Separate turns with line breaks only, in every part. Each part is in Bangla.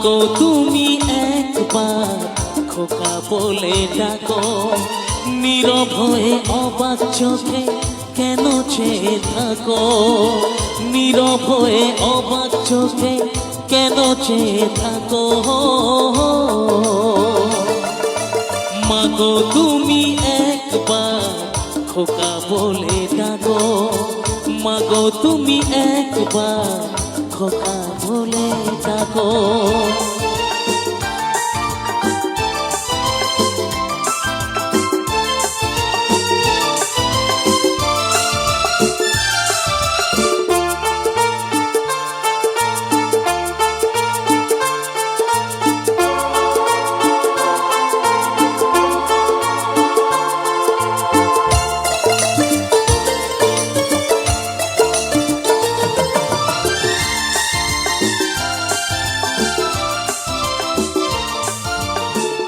মাগো তুমি একবার খোকা বলে ডাকো, নীরব হয়ে অবাক চোখে কেন চেয়ে থাকো, নীরব হয়ে অবাক চোখে কেন চেয়ে থাকো। মাগো তুমি একবার খোকা বলে ডাকো, মাগো তুমি একবার খোকা বলে ডাকো।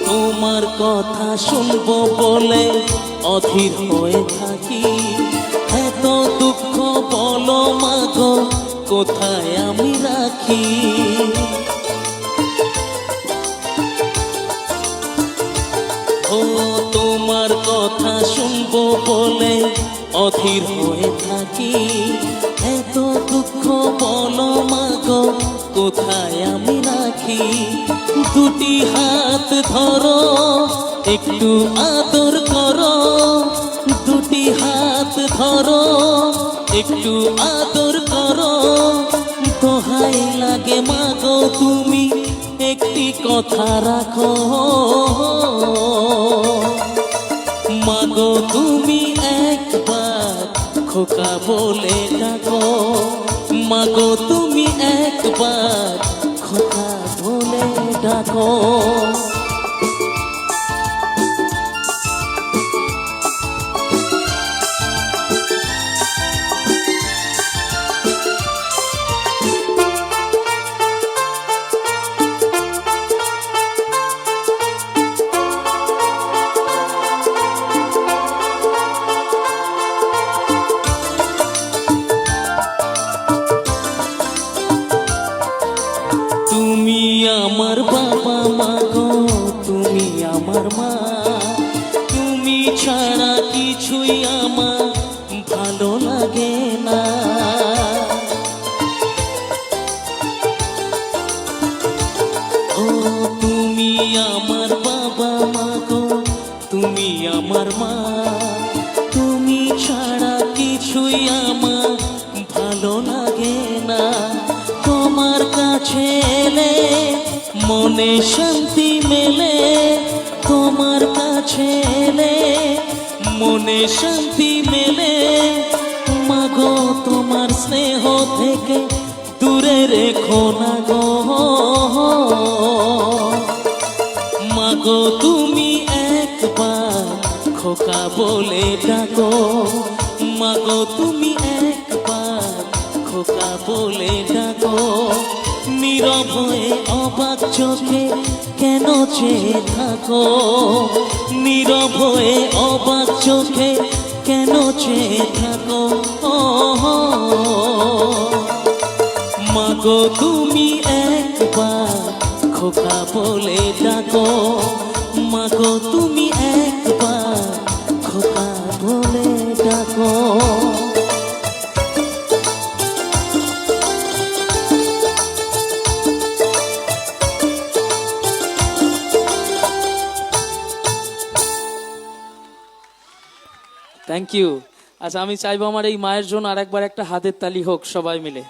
তোমার কথা শুনবো বলে অধীর হয়ে থাকি, এত দুঃখ বলো মাগো কোথায় আমি রাখি। ও তোমার কথা শুনবো বলে অধীর হয়ে থাকি, এত দুঃখ বলো মাগো কোথায় আমি রাখি। দুটি হাত ধরো একটু আদর করো, দুটি হাত ধরো একটু আদর করো, দোহাই লাগে মাগো তুমি একটি কথা রাখো। মাগো তুমি একবার খোকা বলে ডাকো, মাগো তুমি একবার খোকা বলে ডাকো। তুমি আমার বাবা মাগো তুমি আমার মা, তুমি ছাড়া কিছুই আমার ভালো লাগে না। ও তুমি আমার বাবা মাগো তুমি আমার মা, তুমি ছাড়া কিছুই আমার ভালো লাগে না। তোমার কাছে এলে মনে শান্তি মেলে, তোমার কাছে এলে মনে শান্তি মেলে, মাগো তোমার স্নেহ থেকে দূরে রেখো না গো। মাগো তুমি একবার খোকা বলে ডাকো, মাগো তুমি একবার খোকা বলে ডাকো, নীরব হয়ে অবাক চোখে কেন চেয়ে থাকো, নীরব হয়ে অবাক চোখে কেন চেয়ে থাকো। মাগো তুমি একবার খোকা বলে ডাকো, মাগো তুমি একবার খোকা বলে ডাকো।
Thank you. আচ্ছা আমি চাইবো আমার এই মায়ের জন্য আরেকবার একটা হাতের তালি হোক সবাই মিলে।